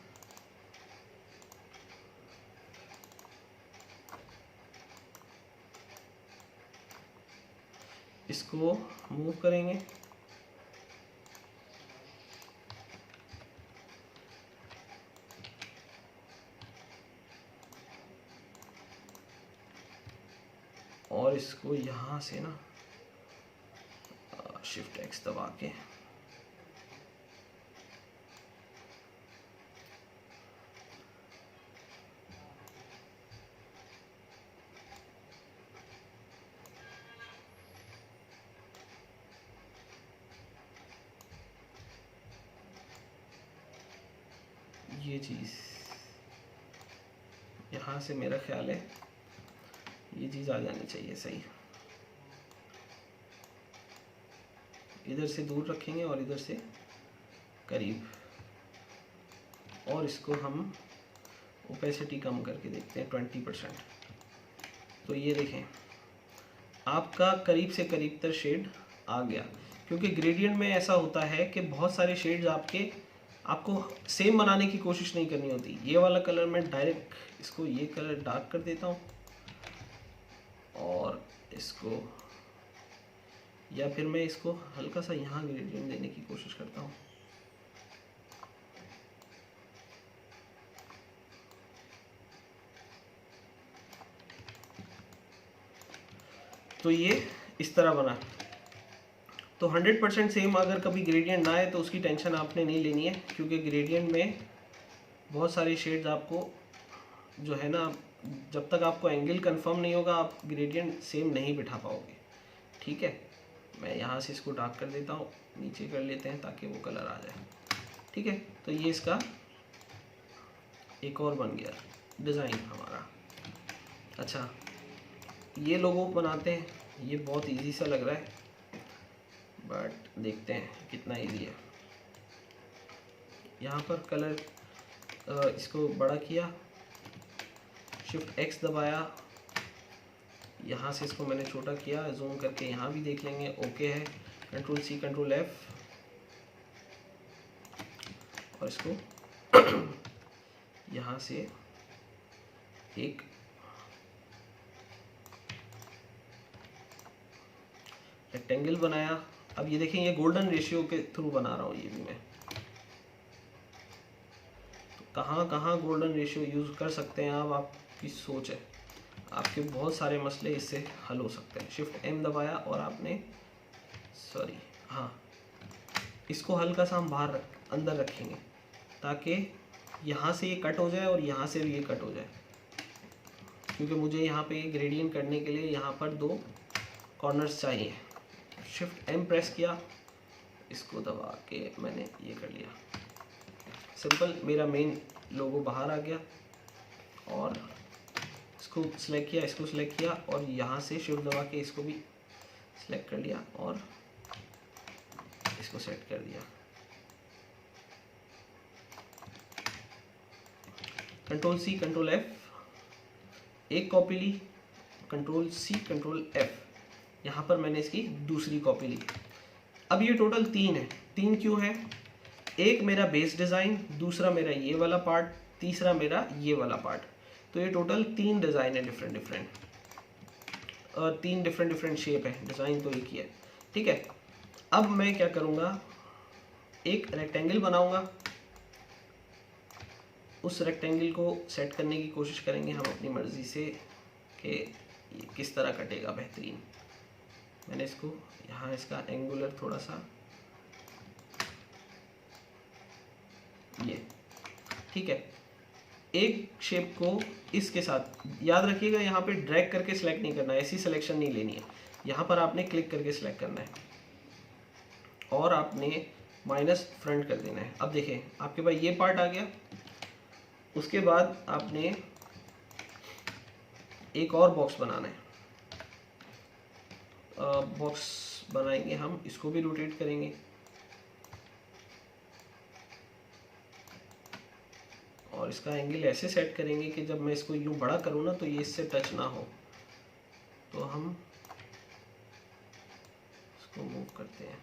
इसको मूव करेंगे और इसको यहाँ से ना शिफ्ट एक्स दबा के ये चीज़ यहाँ से मेरा ख्याल है ये चीज़ आ जानी चाहिए सही। इधर से दूर रखेंगे और इधर से करीब, और इसको हम ओपेसिटी कम करके देखते हैं 20%। तो ये देखें आपका करीब से करीब तर शेड आ गया, क्योंकि ग्रेडियंट में ऐसा होता है कि बहुत सारे शेड्स आपको सेम बनाने की कोशिश नहीं करनी होती। ये वाला कलर मैं डायरेक्ट इसको ये कलर डार्क कर देता हूँ और इसको, या फिर मैं इसको हल्का सा यहाँ ग्रेडियंट देने की कोशिश करता हूँ। तो ये इस तरह बना। तो 100% सेम अगर कभी ग्रेडियंट ना आए तो उसकी टेंशन आपने नहीं लेनी है, क्योंकि ग्रेडियंट में बहुत सारे शेड्स आपको जो है ना, जब तक आपको एंगल कंफर्म नहीं होगा आप ग्रेडियंट सेम नहीं बिठा पाओगे। ठीक है, मैं यहाँ से इसको डार्क कर देता हूँ, नीचे कर लेते हैं ताकि वो कलर आ जाए। ठीक है, तो ये इसका एक और बन गया डिज़ाइन हमारा। अच्छा, ये लोगो बनाते हैं, ये बहुत इजी सा लग रहा है, बट देखते हैं कितना इजी है। यहाँ पर कलर इसको बड़ा किया, शिफ्ट एक्स दबाया, यहाँ से इसको मैंने छोटा किया, जूम करके यहाँ भी देख लेंगे, ओके है। कंट्रोल सी कंट्रोल एफ और इसको यहाँ से एक रेक्टेंगल बनाया। अब ये देखें, ये गोल्डन रेशियो के थ्रू बना रहा हूँ ये भी मैं। तो कहाँ कहाँ गोल्डन रेशियो यूज़ कर सकते हैं आप, आपकी सोच है, आपके बहुत सारे मसले इससे हल हो सकते हैं। शिफ्ट एम दबाया और आपने हाँ, इसको हल्का सा हम बाहर अंदर रखेंगे ताकि यहाँ से ये कट हो जाए और यहाँ से भी ये कट हो जाए, क्योंकि मुझे यहाँ पे ग्रेडियंट करने के लिए यहाँ पर 2 कॉर्नर्स चाहिए। शिफ्ट एम प्रेस किया, इसको दबा के मैंने ये कर लिया, सिंपल, मेरा मेन लोगो बाहर आ गया। और इसको सिलेक्ट किया, इसको सिलेक्ट किया और यहाँ से शिफ्ट दबा के इसको भी सिलेक्ट कर लिया और इसको सेट कर दिया। कंट्रोल सी कंट्रोल एफ, एक कॉपी ली, कंट्रोल सी कंट्रोल एफ, यहाँ पर मैंने इसकी दूसरी कॉपी ली। अब ये टोटल 3 है। 3 क्यों है? एक मेरा बेस डिज़ाइन, दूसरा मेरा ये वाला पार्ट, तीसरा मेरा ये वाला पार्ट। तो ये टोटल 3 डिज़ाइन है, डिफरेंट 3 डिफरेंट शेप है, डिज़ाइन तो एक ही है। ठीक है, अब मैं क्या करूँगा, एक रेक्टेंगल बनाऊँगा, उस रेक्टेंगल को सेट करने की कोशिश करेंगे हम अपनी मर्ज़ी से कि ये किस तरह कटेगा बेहतरीन। मैंने इसको यहाँ इसका एंगुलर थोड़ा सा ये, ठीक है। एक शेप को इसके साथ, याद रखिएगा यहाँ पे ड्रैग करके सिलेक्ट नहीं करना है, ऐसी सिलेक्शन नहीं लेनी है, यहाँ पर आपने क्लिक करके सिलेक्ट करना है और आपने माइनस फ्रंट कर देना है। अब देखें आपके पास ये पार्ट आ गया। उसके बाद आपने एक और बॉक्स बनाना है, बॉक्स बनाएंगे हम, इसको भी रोटेट करेंगे और इसका एंगल ऐसे सेट करेंगे कि जब मैं इसको यूं बड़ा करूँ ना तो ये इससे टच ना हो। तो हम इसको मूव करते हैं,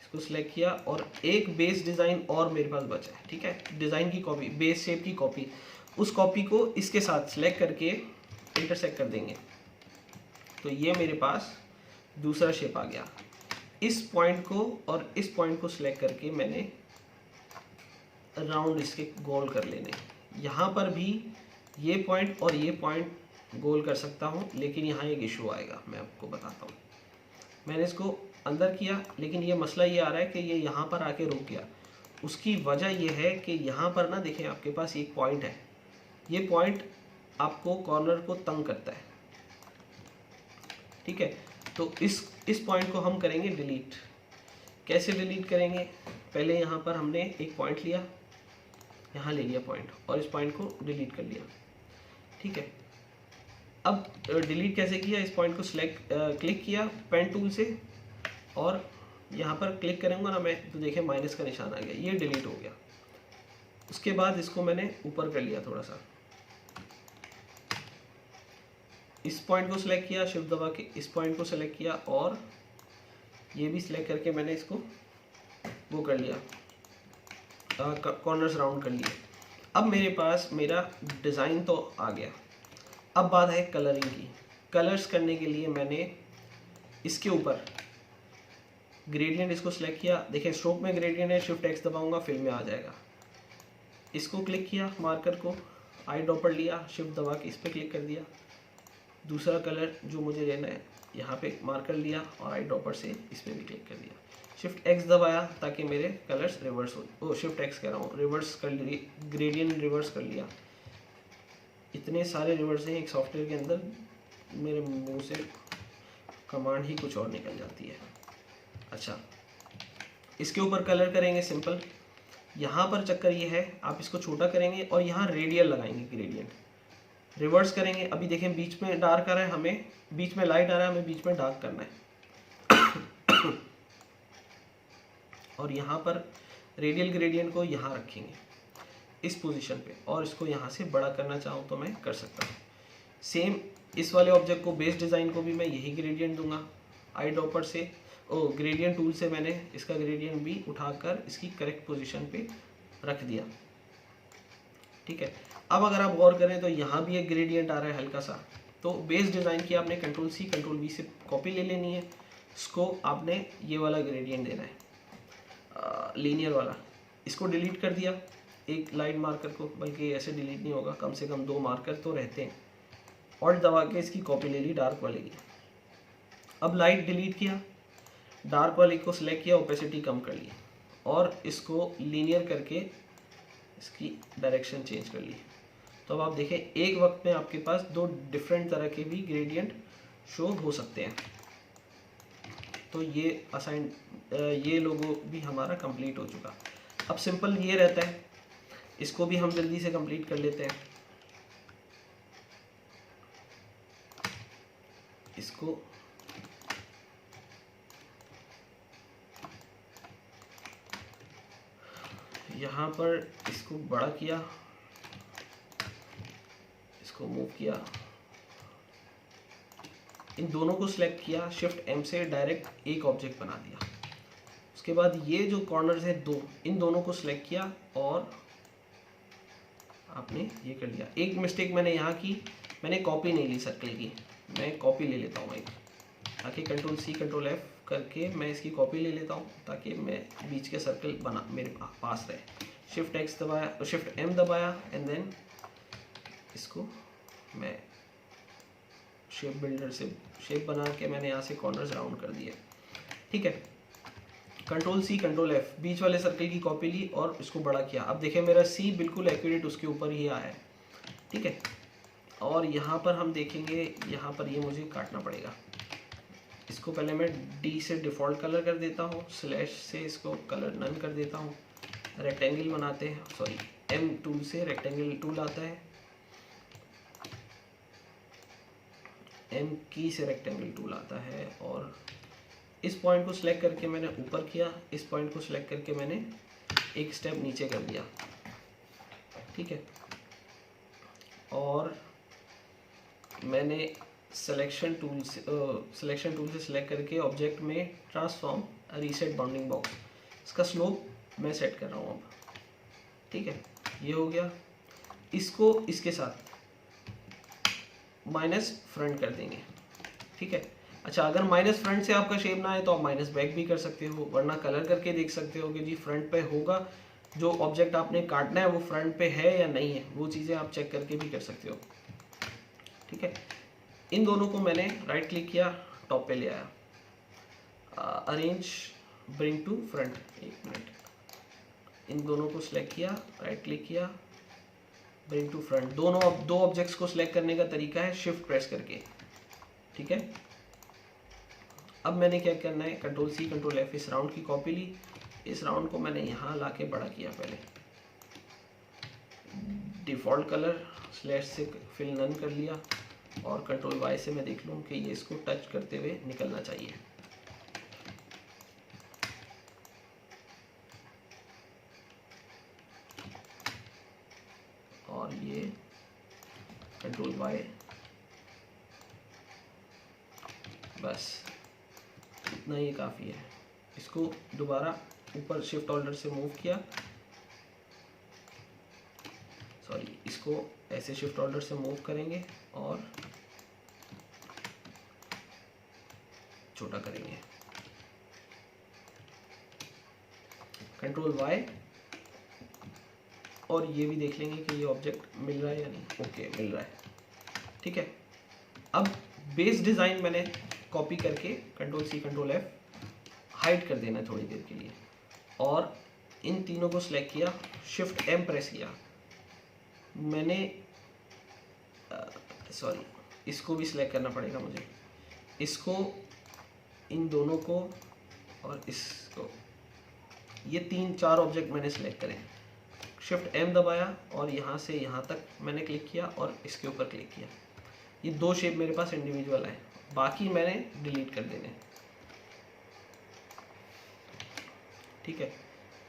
इसको सिलेक्ट किया और एक बेस डिज़ाइन और मेरे पास बचा है। ठीक है, डिज़ाइन की कॉपी, बेस शेप की कॉपी, उस कॉपी को इसके साथ सिलेक्ट करके इंटरसेक्ट कर देंगे। तो ये मेरे पास दूसरा शेप आ गया। इस पॉइंट को और इस पॉइंट को सिलेक्ट करके मैंने राउंड इसके गोल कर लेने। यहाँ पर भी ये पॉइंट और ये पॉइंट गोल कर सकता हूँ, लेकिन यहाँ एक इशू आएगा, मैं आपको बताता हूँ। मैंने इसको अंदर किया, लेकिन ये मसला ये आ रहा है कि ये यहाँ पर आके रुक गया। उसकी वजह ये है कि यहाँ पर ना देखें, आपके पास एक पॉइंट है, ये पॉइंट आपको कॉर्नर को तंग करता है। ठीक है, तो इस पॉइंट को हम करेंगे डिलीट। कैसे डिलीट करेंगे? पहले यहाँ पर हमने एक पॉइंट लिया, यहाँ ले लिया पॉइंट और इस पॉइंट को डिलीट कर लिया। ठीक है, अब डिलीट कैसे किया? इस पॉइंट को क्लिक किया पेन टूल से और यहाँ पर क्लिक करूँगा ना मैं, तो देखिए माइनस का निशान आ गया, ये डिलीट हो गया। उसके बाद इसको मैंने ऊपर कर लिया थोड़ा सा, इस पॉइंट को सिलेक्ट किया, शिफ्ट दबा के इस पॉइंट को सिलेक्ट किया और ये भी सिलेक्ट करके मैंने इसको वो कर लिया, कॉर्नर्स राउंड कर लिए। अब मेरे पास मेरा डिज़ाइन तो आ गया। अब बात है कलरिंग की। कलर्स करने के लिए मैंने इसके ऊपर ग्रेडियंट इसको सिलेक्ट किया, देखिए स्ट्रोक में ग्रेडियंट है, शिफ्ट एक्स दबाऊंगा फिल में आ जाएगा। इसको क्लिक किया, मार्कर को आई ड्रॉपर लिया, शिफ्ट दबा के इस पर क्लिक कर दिया। दूसरा कलर जो मुझे लेना है यहाँ पे मार्कर लिया और आई ड्रॉपर से इस पर भी क्लिक कर दिया। शिफ्ट एक्स दबाया ताकि मेरे कलर्स रिवर्स हो, शिफ्ट एक्स कह रहा हूँ, रिवर्स कर लिए, ग्रेडियंट रिवर्स कर लिया। इतने सारे रिवर्स हैं एक सॉफ्टवेयर के अंदर, मेरे मुंह से कमांड ही कुछ और निकल जाती है। अच्छा, इसके ऊपर कलर करेंगे सिंपल। यहाँ पर चक्कर ये है, आप इसको छोटा करेंगे और यहाँ रेडियल लगाएंगे ग्रेडियंट, रिवर्स करेंगे। अभी देखें बीच में डार्क आ रहा है, हमें बीच में लाइट आ रहा है, हमें बीच में डार्क करना है और यहाँ पर रेडियल ग्रेडियंट को यहाँ रखेंगे इस पोजीशन पे, और इसको यहाँ से बड़ा करना चाहूँ तो मैं कर सकता हूँ। सेम इस वाले ऑब्जेक्ट को, बेस डिज़ाइन को भी मैं यही ग्रेडियंट दूंगा। आई ड्रॉपर से ग्रेडियंट टूल से मैंने इसका ग्रेडियंट भी उठाकर इसकी करेक्ट पोजीशन पे रख दिया। ठीक है, अब अगर आप गौर करें तो यहाँ भी एक ग्रेडियंट आ रहा है हल्का सा। तो बेस डिज़ाइन की आपने कंट्रोल सी कंट्रोल वी से कॉपी ले लेनी है, इसको आपने ये वाला ग्रेडियंट देना है, लीनियर वाला। इसको डिलीट कर दिया एक लाइन मार्कर को, बल्कि ऐसे डिलीट नहीं होगा, कम से कम 2 मार्कर तो रहते हैं। ऑल्ट दबा के इसकी कॉपी ले ली डार्क वाले की। अब लाइट डिलीट किया, डार्क वाले को सिलेक्ट किया, ओपेसिटी कम कर ली और इसको लीनियर करके इसकी डायरेक्शन चेंज कर ली। तो अब आप देखें एक वक्त में आपके पास 2 डिफरेंट तरह के भी ग्रेडियंट शो हो सकते हैं। तो ये लोगो भी हमारा कंप्लीट हो चुका। अब सिंपल ये रहता है, इसको भी हम जल्दी से कंप्लीट कर लेते हैं। इसको यहाँ पर इसको बड़ा किया, इसको मूव किया, इन दोनों को सिलेक्ट किया, शिफ्ट एम से डायरेक्ट एक ऑब्जेक्ट बना दिया। उसके बाद ये जो कॉर्नर्स है 2, इन दोनों को सिलेक्ट किया और आपने ये कर लिया। एक मिस्टेक मैंने यहाँ की, मैंने कॉपी नहीं ली सर्कल की, मैं कॉपी ले लेता हूँ एक, ताकि कंट्रोल सी कंट्रोल एफ करके मैं इसकी कॉपी ले लेता हूँ ताकि मैं बीच के सर्कल बना मेरे पास रहे। शिफ्ट एक्स दबाया, शिफ्ट एम दबाया एंड देन इसको मैं शेप बिल्डर से शेप बना के मैंने यहाँ से कॉर्नर्स राउंड कर दिए। ठीक है, कंट्रोल सी कंट्रोल एफ, बीच वाले सर्कल की कॉपी ली और इसको बड़ा किया। अब देखिए मेरा सी बिल्कुल एक्यूरेट उसके ऊपर ही आया है। ठीक है, और यहाँ पर हम देखेंगे, यहाँ पर ये मुझे काटना पड़ेगा। इसको पहले मैं डी से डिफ़ॉल्ट कलर कर देता हूँ, स्लैश से इसको कलर नन कर देता हूँ। रेक्टेंगल बनाते हैं, सॉरी एम टूल से रेक्टेंगल टूल आता है, एम की से रेक्टेंगल टूल आता है, और इस पॉइंट को सिलेक्ट करके मैंने ऊपर किया, इस पॉइंट को सिलेक्ट करके मैंने एक स्टेप नीचे कर दिया। ठीक है, और मैंने सिलेक्शन टूल से सिलेक्ट करके ऑब्जेक्ट में ट्रांसफॉर्म रीसेट बाउंडिंग बॉक्स, इसका स्लोप मैं सेट कर रहा हूँ अब। ठीक है, ये हो गया। इसको इसके साथ माइनस फ्रंट कर देंगे। ठीक है, अच्छा अगर माइनस फ्रंट से आपका शेप ना आए तो आप माइनस बैक भी कर सकते हो, वरना कलर करके देख सकते हो कि जी फ्रंट पे होगा, जो ऑब्जेक्ट आपने काटना है वो फ्रंट पे है या नहीं है, वो चीज़ें आप चेक करके भी कर सकते हो। ठीक है, इन दोनों को मैंने राइट क्लिक किया, टॉप पे ले आया, अरेंज ब्रिंग टू फ्रंट, एक मिनट, इन दोनों को सिलेक्ट किया, राइट क्लिक किया, ब्रिंग टू फ्रंट। दो ऑब्जेक्ट्स को सिलेक्ट करने का तरीका है शिफ्ट प्रेस करके। ठीक है, अब मैंने क्या करना है, कंट्रोल सी कंट्रोल एफ, इस राउंड की कॉपी ली, इस राउंड को मैंने यहाँ ला के बड़ा किया। पहले डिफ़ॉल्ट कलर स्लैश से फिल नन कर लिया और कंट्रोल वाई से मैं देख लूँ कि ये इसको टच करते हुए निकलना चाहिए। और ये कंट्रोल वाई, बस इतना ही काफ़ी है। इसको दोबारा ऊपर शिफ्ट ऑल्टर से मूव किया, सॉरी इसको ऐसे शिफ्ट ऑल्टर से मूव करेंगे और छोटा करेंगे, कंट्रोल वाई, और ये भी देख लेंगे कि ये ऑब्जेक्ट मिल रहा है या नहीं। ओके मिल रहा है, ठीक है। अब बेस डिज़ाइन मैंने कॉपी करके control C control F hide कर देना है थोड़ी देर के लिए, और इन तीनों को सिलेक्ट किया, शिफ्ट एम प्रेस किया मैंने, सॉरी इसको भी सिलेक्ट करना पड़ेगा मुझे, इसको, इन दोनों को और इसको, ये 3-4 ऑब्जेक्ट मैंने सिलेक्ट करे, शिफ्ट एम दबाया और यहाँ से यहाँ तक मैंने क्लिक किया और इसके ऊपर क्लिक किया। ये 2 शेप मेरे पास इंडिविजुअल है, बाकी मैंने डिलीट कर देने, ठीक है।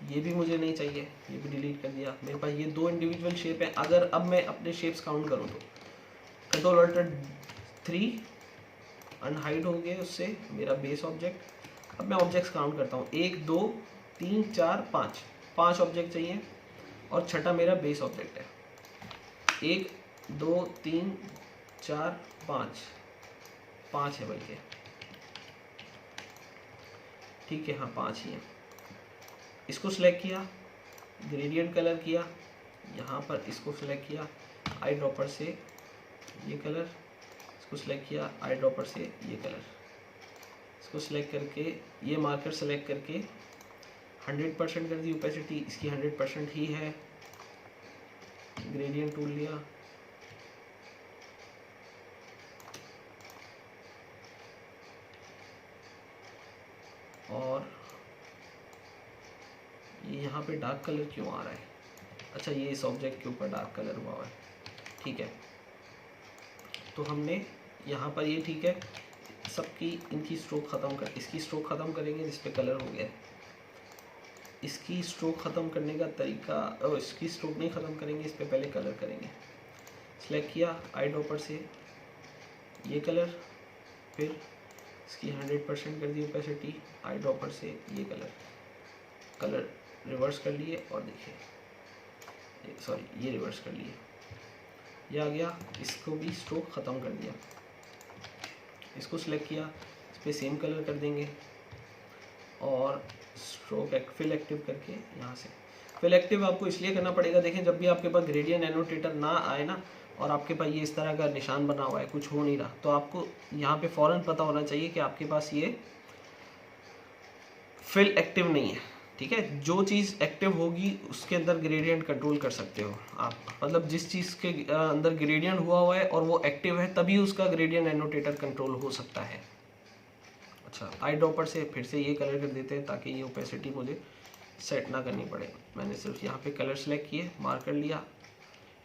ये भी मुझे नहीं चाहिए, ये भी डिलीट कर दिया। मेरे पास ये 2 इंडिविजुअल शेप है। अगर अब मैं अपने शेप्स काउंट करूँ तो कंट्रोल अल्टर 3 अनहाइड हो गए उससे मेरा बेस ऑब्जेक्ट। अब मैं ऑब्जेक्ट्स काउंट करता हूँ, 1 2 3 4 5 ऑब्जेक्ट चाहिए और छठा मेरा बेस ऑब्जेक्ट है। 1 2 3 4 5 है बल्कि, ठीक है, हाँ 5 ही है। इसको सिलेक्ट किया, ग्रेडियंट कलर किया, यहाँ पर इसको सिलेक्ट किया, आई ड्रॉपर से ये कलर, इसको सिलेक्ट किया, आई ड्रॉपर से ये कलर, इसको सिलेक्ट करके ये मार्कर सेलेक्ट करके 100% कर दी ओपेसिटी, इसकी 100% ही है। ग्रेडियंट टूल लिया, और ये यहाँ पे डार्क कलर क्यों आ रहा है? अच्छा ये इस ऑब्जेक्ट के ऊपर डार्क कलर हुआ है, ठीक है। तो हमने यहाँ पर ये, ठीक है, सबकी इनकी स्ट्रोक ख़त्म कर, इसकी स्ट्रोक ख़त्म करेंगे जिस पे कलर हो गया। इसकी स्ट्रोक ख़त्म करने का तरीका, इसकी स्ट्रोक नहीं ख़त्म करेंगे, इस पे पहले कलर करेंगे। सेलेक्ट किया आई ड्रॉपर से ये कलर, फिर इसकी 100% कर दी ओपेसिटी, आई ड्रॉपर से ये कलर रिवर्स कर लिए और देखिए, सॉरी ये रिवर्स कर लिए, ये आ गया। इसको भी स्ट्रोक ख़त्म कर दिया, इसको सिलेक्ट किया, इस पर सेम कलर कर देंगे और स्ट्रोक फिल एक्टिव करके यहाँ से, फिल एक्टिव आपको इसलिए करना पड़ेगा, देखें जब भी आपके पास ग्रेडियंट एनोटेटर ना आए ना और आपके पास ये इस तरह का निशान बना हुआ है, कुछ हो नहीं रहा, तो आपको यहाँ पे फ़ौरन पता होना चाहिए कि आपके पास ये फिल एक्टिव नहीं है, ठीक है। जो चीज़ एक्टिव होगी उसके अंदर ग्रेडियंट कंट्रोल कर सकते हो आप, मतलब जिस चीज़ के अंदर ग्रेडियंट हुआ है और वो एक्टिव है तभी उसका ग्रेडियंट एनोटेटर कंट्रोल हो सकता है। अच्छा आई ड्रॉपर से फिर से ये कलर कर देते हैं ताकि ये ओपेसिटी मुझे सेट ना करनी पड़े। मैंने सिर्फ यहाँ पे कलर सेलेक्ट किए, मार्कर लिया,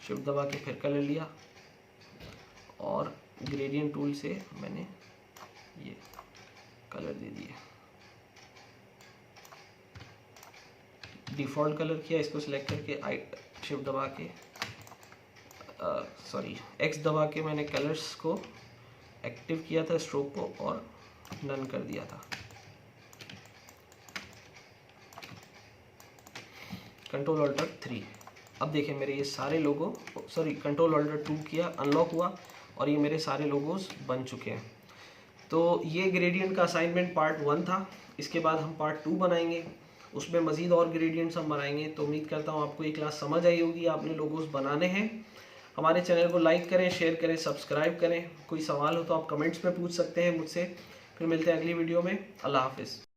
शिफ्ट दबा के फिर कलर लिया और ग्रेडियंट टूल से मैंने ये कलर दे दिए, डिफ़ॉल्ट कलर किया, इसको सिलेक्ट करके आई शिफ्ट दबा के, सॉरी एक्स दबा के मैंने कलर्स को एक्टिव किया था, स्ट्रोक को, और नन कर दिया था। Control alter 3। अब देखें मेरे ये सारे लोगो, सॉरी कंट्रोल अल्टर 2 किया, अनलॉक हुआ और ये मेरे सारे लोगोस बन चुके हैं। तो ये ग्रेडियंट का असाइनमेंट पार्ट 1 था। इसके बाद हम पार्ट 2 बनाएंगे, उसमें मज़ीद और ग्रेडियंट्स हम बनाएंगे। तो उम्मीद करता हूँ आपको ये क्लास समझ आई होगी, आपने लोगोस बनाने हैं। हमारे चैनल को लाइक करें, शेयर करें, सब्सक्राइब करें। कोई सवाल हो तो आप कमेंट्स में पूछ सकते हैं मुझसे। फिर मिलते हैं अगली वीडियो में। अल्लाह हाफिज़।